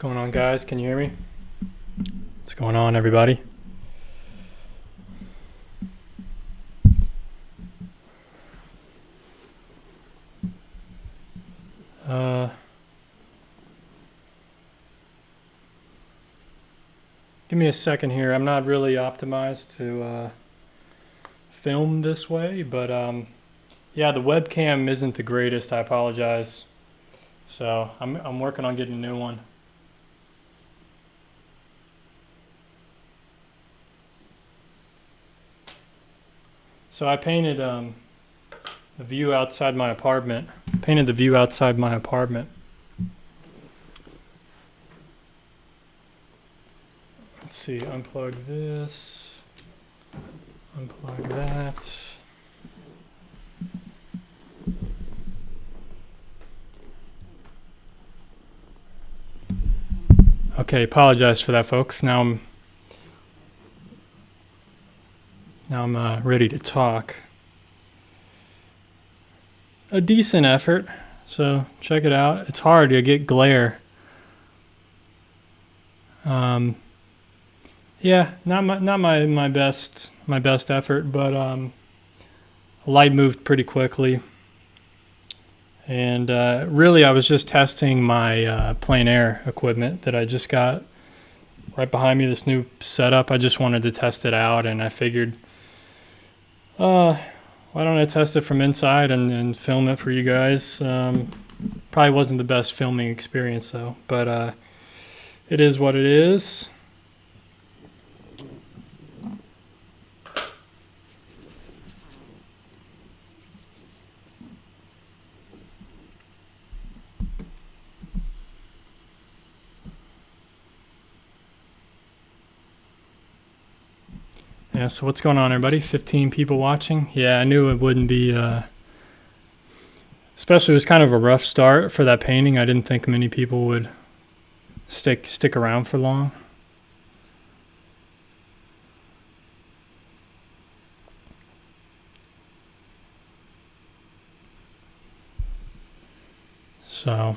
going on, guys? Can you hear me? What's going on, everybody? Give me a second here. I'm not really optimized to film this way, but yeah, the webcam isn't the greatest. I apologize. So I'm working on getting a new one. So I painted the view outside my apartment. Painted the view outside my apartment. Let's see, unplug this, unplug that. Okay, apologize for that, folks. Now I'm ready to talk. A decent effort, so check it out. It's hard to get glare. Yeah, not my best effort, but light moved pretty quickly. And really, I was just testing my plein air equipment that I just got right behind me. This new setup, I just wanted to test it out, and I figured, why don't I test it from inside and film it for you guys? Probably wasn't the best filming experience though, but it is what it is. Yeah, so what's going on, everybody? 15 people watching. Yeah, I knew it wouldn't be, especially it was kind of a rough start for that painting. I didn't think many people would stick around for long. So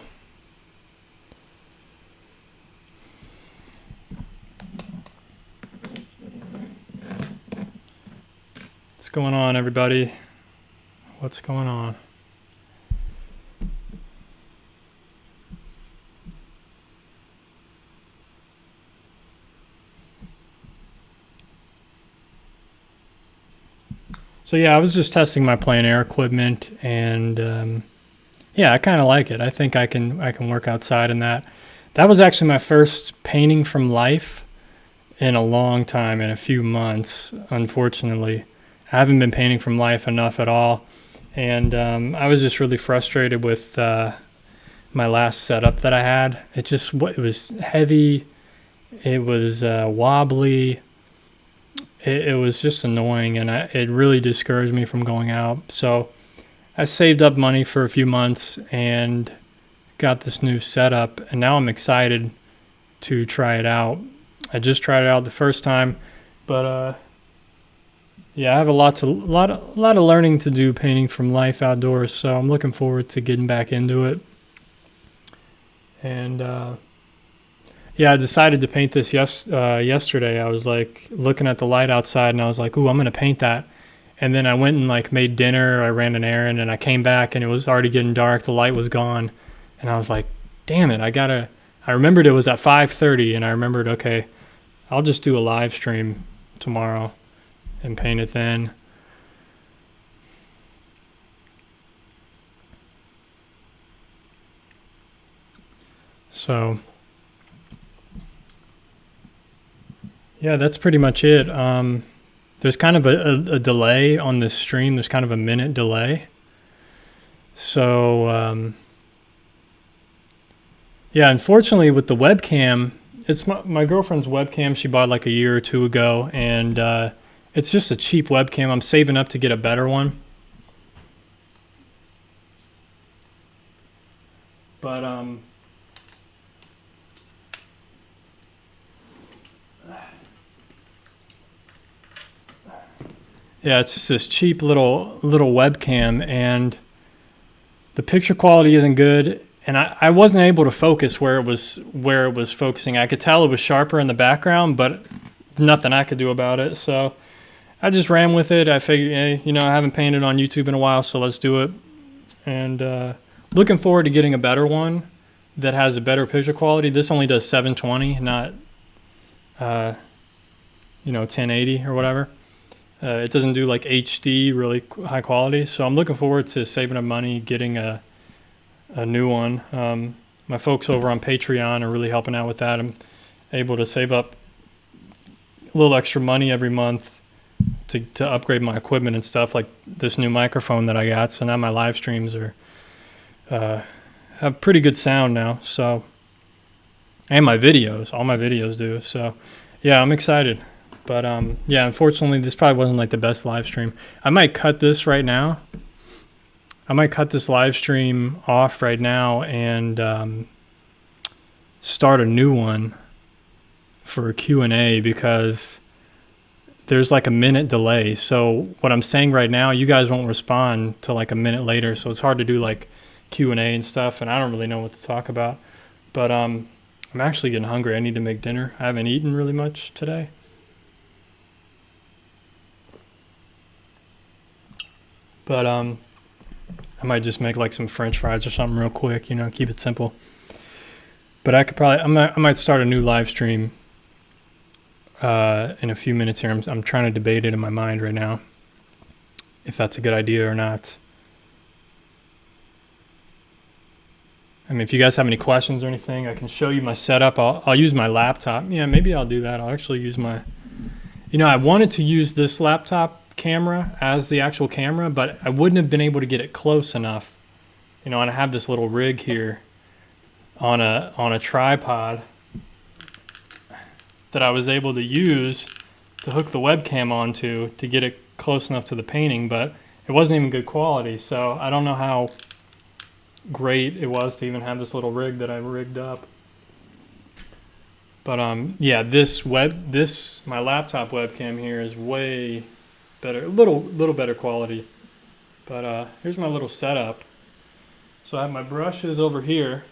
what's going on, everybody? What's going on? So yeah, I was just testing my plein air equipment, and yeah, I kind of like it. I think I can work outside in that. That was actually my first painting from life in a long time, in a few months, unfortunately. I haven't been painting from life enough at all, and I was just really frustrated with my last setup that I had. It was heavy, it was wobbly, it was just annoying, and it really discouraged me from going out. So I saved up money for a few months and got this new setup, and now I'm excited to try it out. I just tried it out the first time, but yeah, I have a lot of learning to do painting from life outdoors, so I'm looking forward to getting back into it. And yeah, I decided to paint this yesterday. I was like looking at the light outside, and I was like, "Ooh, I'm gonna paint that." And then I went and like made dinner. I ran an errand, and I came back, and it was already getting dark. The light was gone, and I was like, "Damn it! I remembered it was at 5:30, and I remembered, okay, I'll just do a live stream tomorrow and paint it then." So yeah, that's pretty much it. There's kind of a delay on this stream. There's kind of a minute delay. So yeah, unfortunately with the webcam, it's my girlfriend's webcam she bought like a year or two ago, and it's just a cheap webcam. I'm saving up to get a better one. But yeah, it's just this cheap little webcam, and the picture quality isn't good, and I wasn't able to focus where it was focusing. I could tell it was sharper in the background, but nothing I could do about it. So I just ran with it. I figured, hey, I haven't painted on YouTube in a while, so let's do it. And looking forward to getting a better one that has a better picture quality. This only does 720, not 1080 or whatever. It doesn't do like HD, really high quality. So I'm looking forward to saving up money, getting a new one. My folks over on Patreon are really helping out with that. I'm able to save up a little extra money every month to upgrade my equipment and stuff, like this new microphone that I got. So now my live streams are have pretty good sound now. So, and my videos, all my videos do. So yeah, I'm excited. But yeah, unfortunately, this probably wasn't like the best live stream. I might cut this right now. I might cut this live stream off right now and start a new one for a Q&A, because there's like a minute delay. So what I'm saying right now, you guys won't respond till like a minute later. So it's hard to do like Q&A and stuff, and I don't really know what to talk about. But I'm actually getting hungry. I need to make dinner. I haven't eaten really much today. But I might just make like some French fries or something real quick, keep it simple. But I might start a new live stream in a few minutes here. I'm trying to debate it in my mind right now, if that's a good idea or not. I mean, if you guys have any questions or anything, I can show you my setup. I'll use my laptop. Yeah, maybe I'll do that. I'll actually use my, I wanted to use this laptop camera as the actual camera, but I wouldn't have been able to get it close enough. And I have this little rig here on a tripod that I was able to use to hook the webcam onto to get it close enough to the painting, but it wasn't even good quality. So I don't know how great it was to even have this little rig that I rigged up. But yeah, my laptop webcam here is way better, a little better quality. But here's my little setup. So I have my brushes over here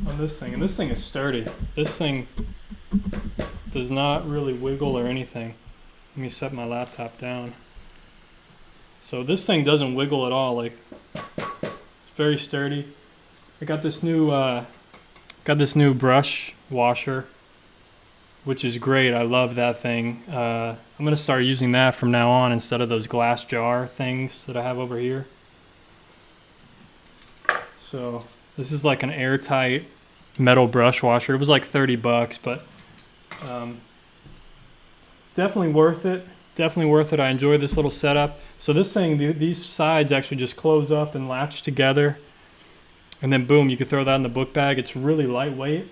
on this thing, and this thing is sturdy. This thing does not really wiggle or anything. Let me set my laptop down. So this thing doesn't wiggle at all. Like, it's very sturdy. I got this new brush washer, which is great. I love that thing. I'm gonna start using that from now on instead of those glass jar things that I have over here. So this is like an airtight metal brush washer. It was like $30, but definitely worth it. Definitely worth it. I enjoy this little setup. So this thing, these sides actually just close up and latch together, and then boom, you can throw that in the book bag. It's really lightweight.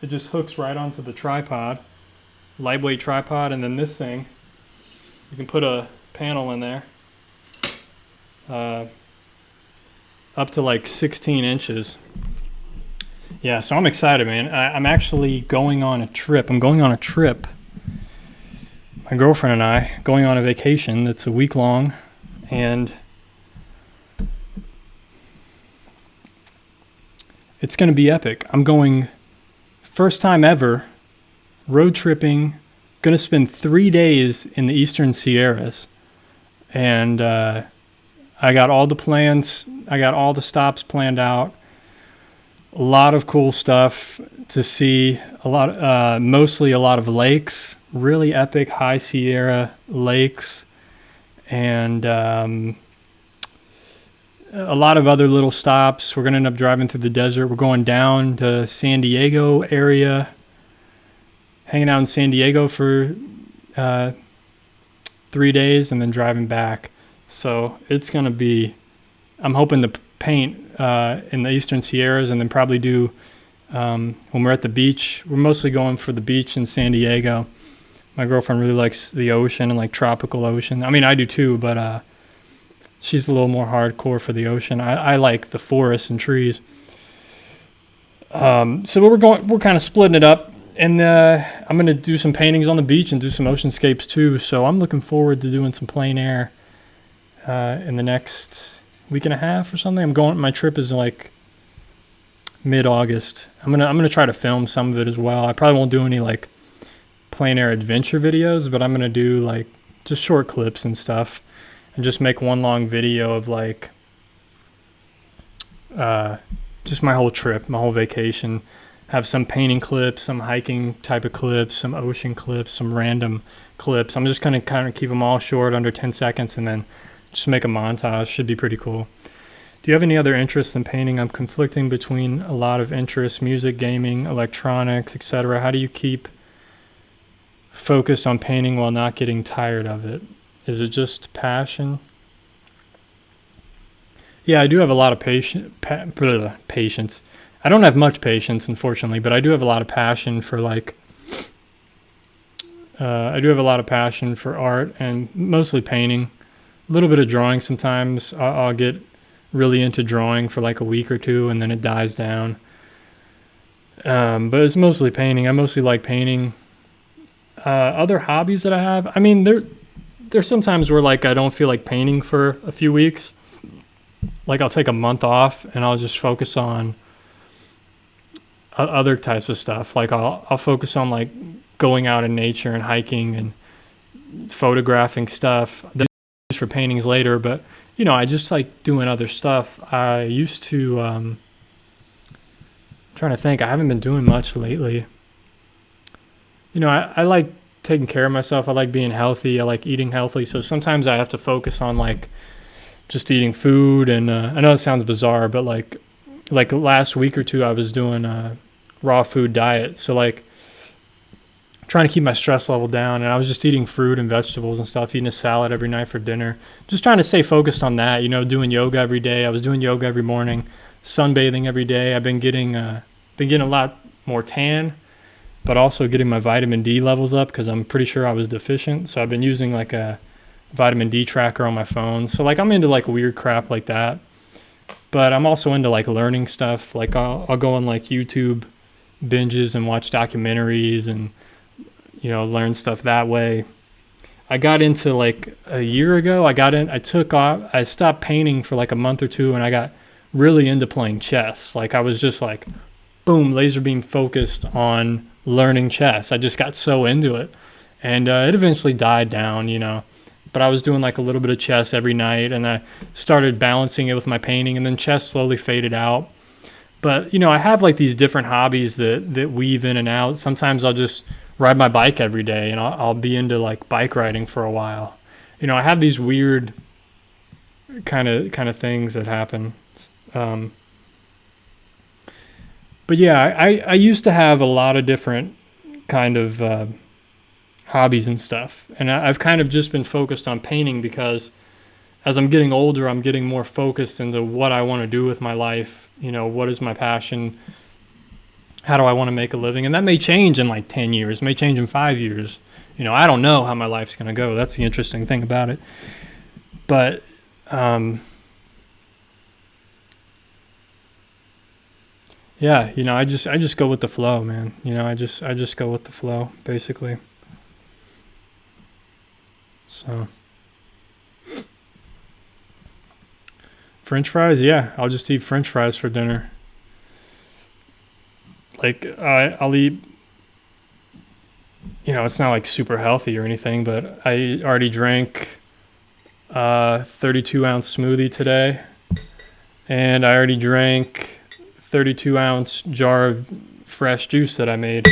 It just hooks right onto the tripod, lightweight tripod. And then this thing, you can put a panel in there, up to like 16 inches. Yeah, so I'm excited, man. I'm actually going on a trip. My girlfriend and I going on a vacation that's a week long, and it's going to be epic. I'm going, first time ever, road tripping, going to spend 3 days in the Eastern Sierras. And I got all the plans, I got all the stops planned out. A lot of cool stuff to see, mostly a lot of lakes, really epic high Sierra lakes, and a lot of other little stops. We're going to end up driving through the desert. We're going down to San Diego area, hanging out in San Diego for 3 days, and then driving back. So it's going to be, I'm hoping to paint in the Eastern Sierras, and then probably do, when we're at the beach, we're mostly going for the beach in San Diego. My girlfriend really likes the ocean and like tropical ocean. I mean, I do too, but she's a little more hardcore for the ocean. I like the forests and trees. So we're kind of splitting it up, and I'm gonna do some paintings on the beach and do some oceanscapes too. So I'm looking forward to doing some plein air in the next week and a half or something. My trip is like mid-August. I'm gonna try to film some of it as well. I probably won't do any like plein air adventure videos, but I'm gonna do like just short clips and stuff, and just make one long video of like just my whole trip, my whole vacation. Have some painting clips, some hiking type of clips, some ocean clips, some random clips. I'm just gonna kind of keep them all short, under 10 seconds, and then just make a montage. Should be pretty cool. Do you have any other interests in painting? I'm conflicting between a lot of interests: music, gaming, electronics, etc. How do you keep focused on painting while not getting tired of it? Is it just passion? Yeah, I do have a lot of patience. I don't have much patience, unfortunately, but I do have a lot of passion for like, I do have a lot of passion for art and mostly painting. A little bit of drawing sometimes. I'll get really into drawing for like a week or two, and then it dies down. But it's mostly painting. I mostly like painting. Other hobbies that I have, I mean, there's sometimes where like I don't feel like painting for a few weeks. Like I'll take a month off and I'll just focus on other types of stuff. Like I'll focus on like going out in nature and hiking and photographing stuff. Then use for paintings later, but you know, I just like doing other stuff. I used to trying to think. I haven't been doing much lately. You know, I like taking care of myself. I like being healthy. I like eating healthy. So sometimes I have to focus on like just eating food. And I know it sounds bizarre, but like last week or two, I was doing a raw food diet. So like trying to keep my stress level down, and I was just eating fruit and vegetables and stuff, eating a salad every night for dinner. Just trying to stay focused on that, you know, doing yoga every day. I was doing yoga every morning, sunbathing every day. I've been getting a lot more tan, but also getting my vitamin D levels up because I'm pretty sure I was deficient. So I've been using like a vitamin D tracker on my phone. So like I'm into like weird crap like that. But I'm also into like learning stuff. Like I'll go on like YouTube binges and watch documentaries and, you know, learn stuff that way. I got into like a year ago, I stopped painting for like a month or two, and I got really into playing chess. Like I was just like, boom, laser beam focused on learning chess. I just got so into it, and it eventually died down, you know. But I was doing like a little bit of chess every night, and I started balancing it with my painting, and then chess slowly faded out. But, you know, I have like these different hobbies that weave in and out. Sometimes I'll just ride my bike every day, and I'll be into like bike riding for a while. You know, I have these weird kind of things that happen. But yeah, I used to have a lot of different kind of hobbies and stuff. And I've kind of just been focused on painting because as I'm getting older, I'm getting more focused into what I want to do with my life. You know, what is my passion? How do I want to make a living? And that may change in like 10 years, may change in 5 years. You know, I don't know how my life's going to go. That's the interesting thing about it. But, yeah, you know, I just go with the flow, man. You know, I just go with the flow, basically. So, French fries, yeah, I'll just eat French fries for dinner. Like I'll eat, you know, it's not like super healthy or anything, but I already drank 32-ounce smoothie today, and I already drank 32-ounce jar of fresh juice that I made,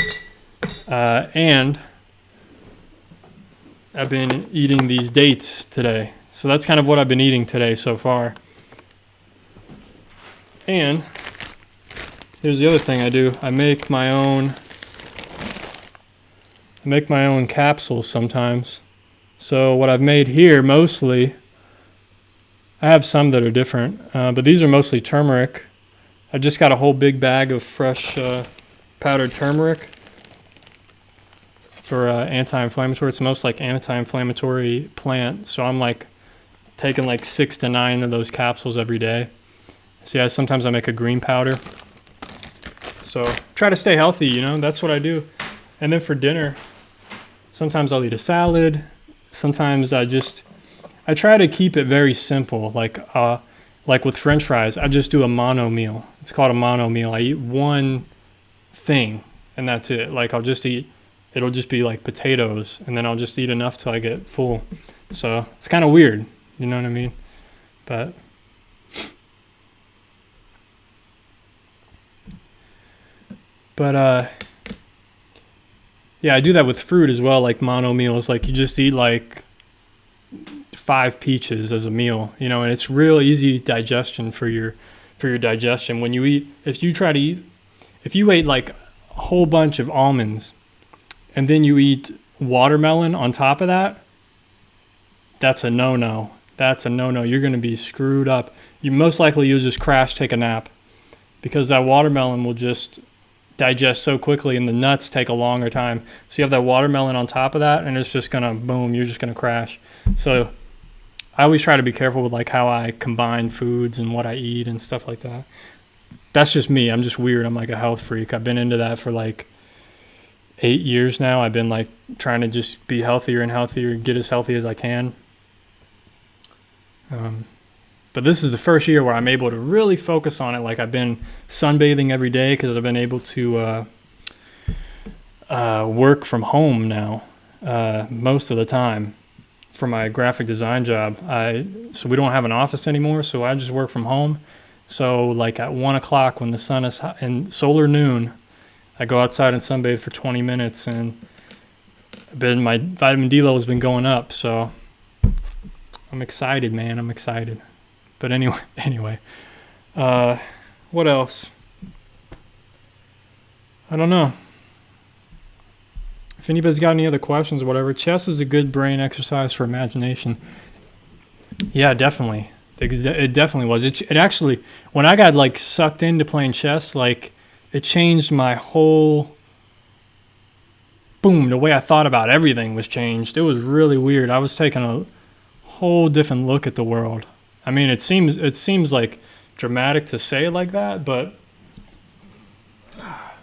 and I've been eating these dates today. So that's kind of what I've been eating today so far. And here's the other thing I do. I make my own capsules sometimes. So what I've made here mostly, I have some that are different, but these are mostly turmeric. I just got a whole big bag of fresh powdered turmeric for anti-inflammatory. It's most like anti-inflammatory plant. So I'm like taking like 6 to 9 of those capsules every day. So yeah, sometimes I make a green powder. So try to stay healthy, you know, that's what I do. And then for dinner, sometimes I'll eat a salad. Sometimes I try to keep it very simple. Like like with French fries, I just do a mono meal. It's called a mono meal. I eat one thing and that's it. Like it'll just be like potatoes, and then I'll just eat enough till I get full. So it's kind of weird, you know what I mean? But yeah, I do that with fruit as well, like mono meals. Like you just eat like 5 peaches as a meal, you know, and it's real easy digestion for your digestion. When you eat, if you ate like a whole bunch of almonds and then you eat watermelon on top of that, that's a no-no. That's a no-no. You're going to be screwed up. You'll just crash, take a nap, because that watermelon will just digest so quickly and the nuts take a longer time. So you have that watermelon on top of that and it's just going to boom, you're just going to crash. So I always try to be careful with like how I combine foods and what I eat and stuff like that. That's just me. I'm just weird. I'm like a health freak. I've been into that for like 8 years now. I've been like trying to just be healthier and healthier, get as healthy as I can. But this is the first year where I'm able to really focus on it. Like I've been sunbathing every day because I've been able to work from home now most of the time for my graphic design job. So we don't have an office anymore, so I just work from home. So like at 1 o'clock when the sun is hot, and solar noon, I go outside and sunbathe for 20 minutes, and my vitamin D level has been going up. So I'm excited, man. I'm excited. But anyway, what else? I don't know. If anybody's got any other questions or whatever, chess is a good brain exercise for imagination. Yeah, definitely. It definitely was. It actually, when I got like sucked into playing chess, like it changed my whole, the way I thought about everything was changed. It was really weird. I was taking a whole different look at the world. I mean, it seems like dramatic to say it like that, but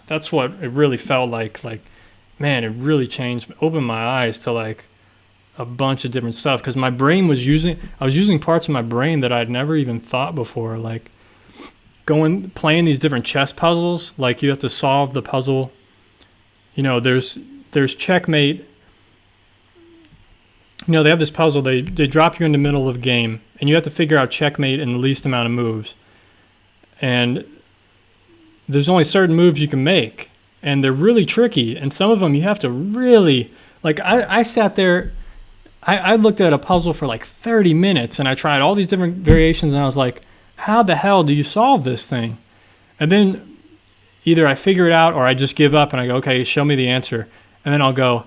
that's what it really felt like. Like, man, it really opened my eyes to like a bunch of different stuff, because I was using parts of my brain that I'd never even thought before, like playing these different chess puzzles. Like you have to solve the puzzle. You know, there's checkmate. You know, they have this puzzle, they drop you in the middle of a game, and you have to figure out checkmate in the least amount of moves. And there's only certain moves you can make, and they're really tricky. And some of them you have to really, like I sat there, I looked at a puzzle for like 30 minutes, and I tried all these different variations, and I was like, how the hell do you solve this thing? And then either I figure it out or I just give up and I go, okay, show me the answer. And then I'll go,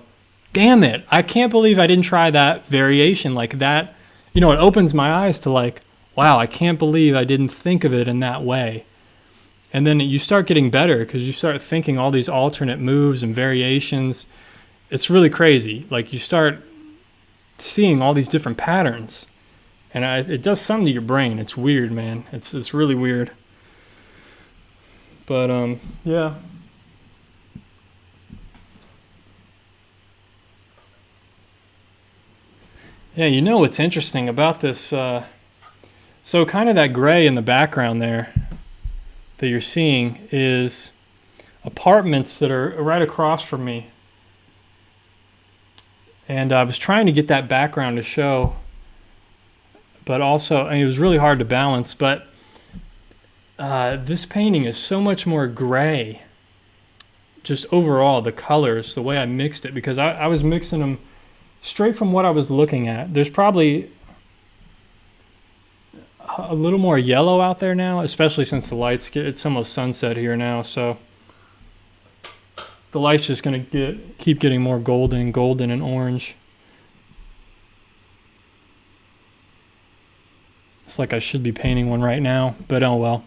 damn it, I can't believe I didn't try that variation like that. You know, it opens my eyes to like, wow, I can't believe I didn't think of it in that way. And then you start getting better because you start thinking all these alternate moves and variations. It's really crazy. Like you start seeing all these different patterns, and it does something to your brain. It's weird, man. It's really weird. But yeah. Yeah, you know what's interesting about this? So kind of that gray in the background there that you're seeing is apartments that are right across from me. And I was trying to get that background to show, but also, it was really hard to balance. But this painting is so much more gray, just overall, the colors, the way I mixed it, because I was mixing them straight from what I was looking at. There's probably a little more yellow out there now, especially since the lights it's almost sunset here now, so the light's just going to keep getting more golden and orange. It's like I should be painting one right now, but oh well.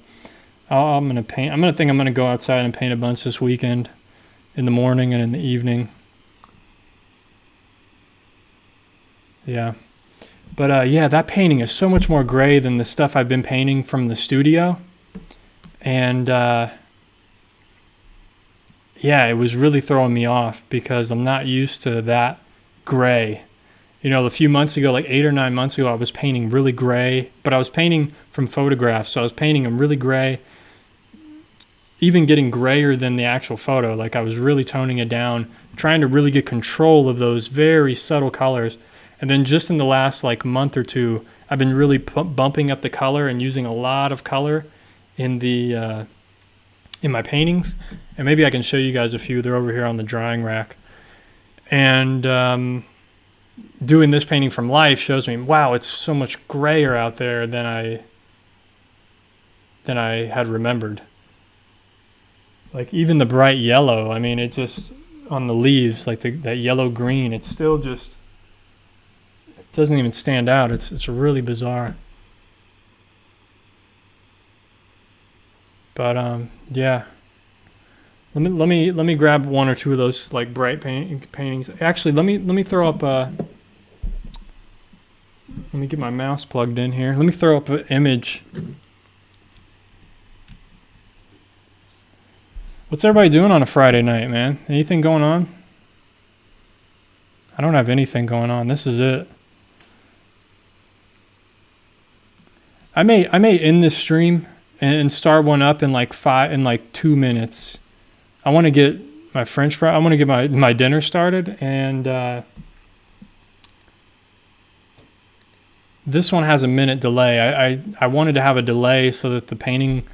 I'm going to go outside and paint a bunch this weekend, in the morning and in the evening. Yeah. But yeah, that painting is so much more gray than the stuff I've been painting from the studio. And yeah, it was really throwing me off because I'm not used to that gray. You know, a few months ago, like 8 or 9 months ago, I was painting really gray, but I was painting from photographs. So I was painting them really gray, even getting grayer than the actual photo. Like I was really toning it down, trying to really get control of those very subtle colors. And then just in the last like month or two, I've been really bumping up the color and using a lot of color in the in my paintings. And maybe I can show you guys a few. They're over here on the drying rack. And doing this painting from life shows me, wow, it's so much grayer out there than I had remembered. Like even the bright yellow, I mean, it just on the leaves, like that yellow green, it's still just, it doesn't even stand out. It's really bizarre. But yeah. Let me grab one or two of those like bright paintings. Actually, let me throw up. Let me get my mouse plugged in here. Let me throw up an image. What's everybody doing on a Friday night, man? Anything going on? I don't have anything going on. This is it. I may end this stream and start one up in like 2 minutes. I want to get my French fry. I want to get my dinner started, and this one has a minute delay. I wanted to have a delay so that the painting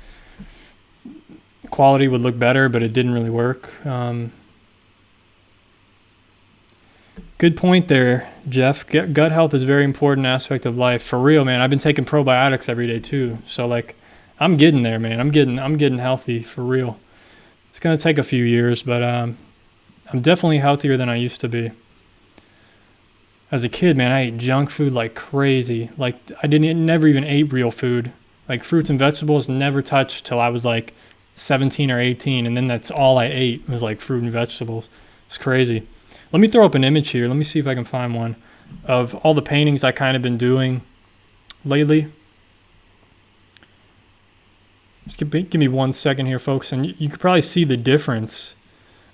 quality would look better, but it didn't really work. Good point there, Jeff. Gut health is a very important aspect of life. For real, man. I've been taking probiotics every day too. So like, I'm getting there, man. I'm getting healthy for real. It's gonna take a few years, but I'm definitely healthier than I used to be. As a kid, man, I ate junk food like crazy. Like never even ate real food. Like fruits and vegetables never touched till I was like 17 or 18, and then that's all I ate was like fruit and vegetables. It's crazy. Let me throw up an image here. Let me see if I can find one of all the paintings I kind of been doing lately. Just give me 1 second here, folks, and you could probably see the difference.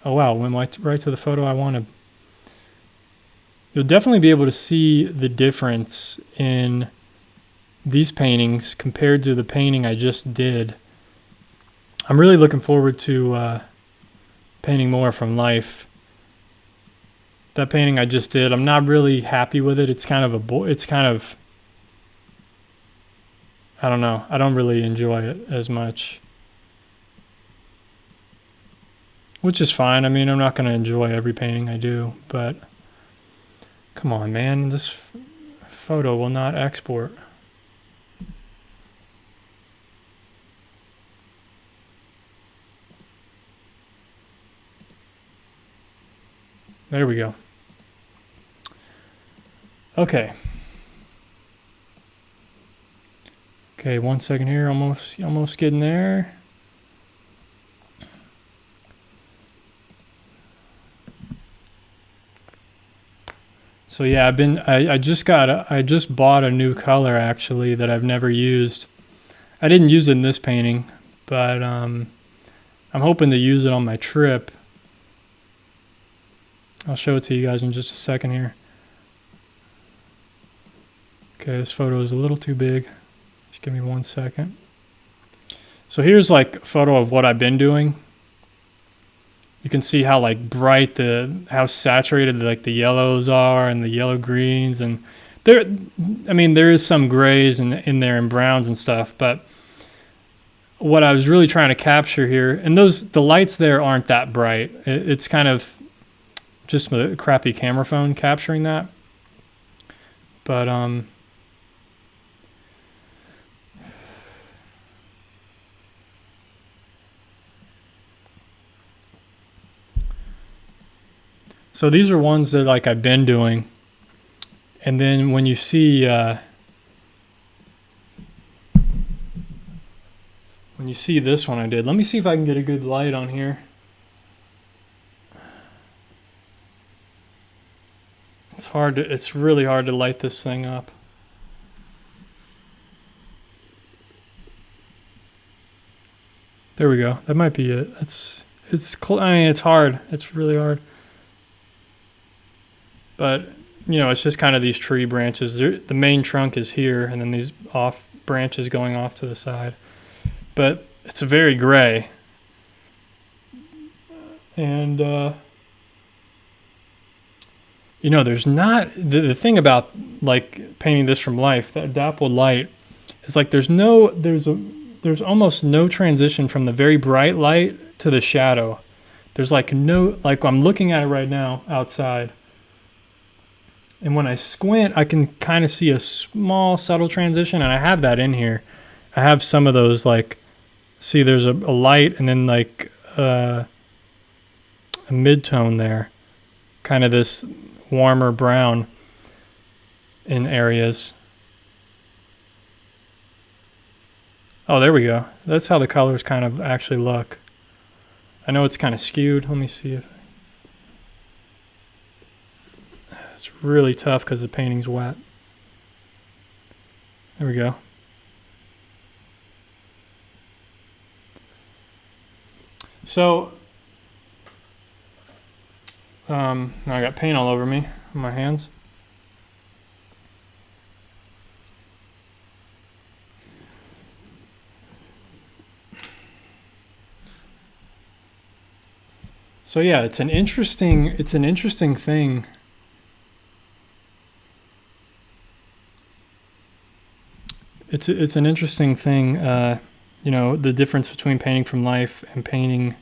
Oh wow, went right to the photo I wanted. You'll definitely be able to see the difference in these paintings compared to the painting I just did. I'm really looking forward to painting more from life. That painting I just did, I'm not really happy with it. It's kind of I don't know. I don't really enjoy it as much. Which is fine. I mean, I'm not going to enjoy every painting I do, but come on, man. This photo will not export. There we go. Okay. Okay, 1 second here. Almost getting there. So yeah, I just bought a new color actually that I've never used. I didn't use it in this painting, but I'm hoping to use it on my trip. I'll show it to you guys in just a second here. Okay, this photo is a little too big. Just give me 1 second. So here's like a photo of what I've been doing. You can see how like bright how saturated like the yellows are and the yellow greens, and there is some grays in there and browns and stuff, but what I was really trying to capture here, and the lights there aren't that bright. It's kind of just a crappy camera phone capturing that. But so these are ones that like I've been doing, and then when you see this one I did, let me see if I can get a good light on here. It's really hard to light this thing up. There we go. That might be it. I mean, it's hard. It's really hard. But it's just kind of these tree branches. The main trunk is here, and then these off branches going off to the side. But it's very gray. And, there's not, the thing about like painting this from life, that dappled light, is like there's almost no transition from the very bright light to the shadow. There's like no, like I'm looking at it right now outside. And when I squint, I can kind of see a small, subtle transition, and I have that in here. I have some of those, like, see, there's a light and then like a mid-tone there, kind of this warmer brown in areas. Oh, there we go. That's how the colors kind of actually look. I know it's kind of skewed. Let me see if it's really tough because the painting's wet. There we go. So now I got paint all over me on my hands. So yeah, it's an interesting thing. It's an interesting thing, the difference between painting from life and painting,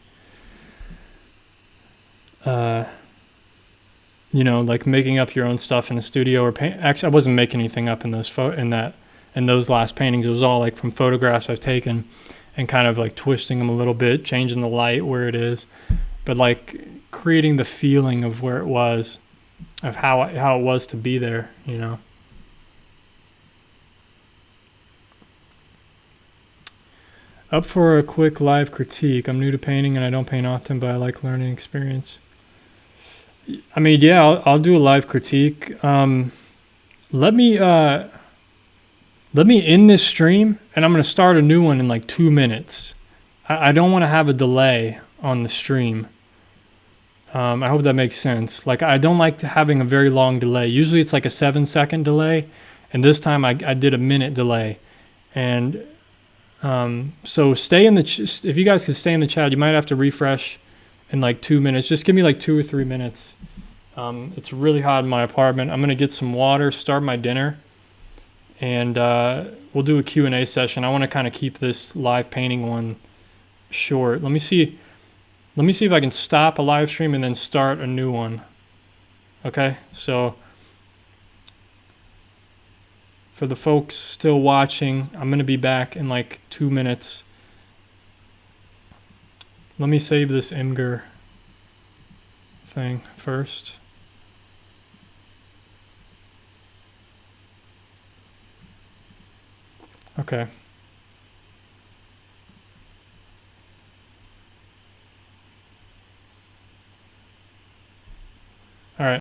like making up your own stuff in a studio or paint. Actually, I wasn't making anything up in those last paintings. It was all like from photographs I've taken and kind of like twisting them a little bit, changing the light where it is, but like creating the feeling of where it was, of how it was to be there, Up for a quick live critique. I'm new to painting and I don't paint often, but I like learning experience. I mean, yeah, I'll do a live critique. Let me end this stream, and I'm going to start a new one in like 2 minutes. I don't want to have a delay on the stream. I hope that makes sense. Like, I don't like having a very long delay. Usually it's like a 7-second delay, and this time I did a minute delay. And so stay in if you guys could stay in the chat, you might have to refresh in like 2 minutes. Just give me like 2 or 3 minutes. It's really hot in my apartment. I'm going to get some water, start my dinner, and we'll do a Q&A session. I want to kind of keep this live painting one short. Let me see if I can stop a live stream and then start a new one. Okay, so for the folks still watching, I'm going to be back in like 2 minutes. Let me save this Imgur thing first. Okay. All right.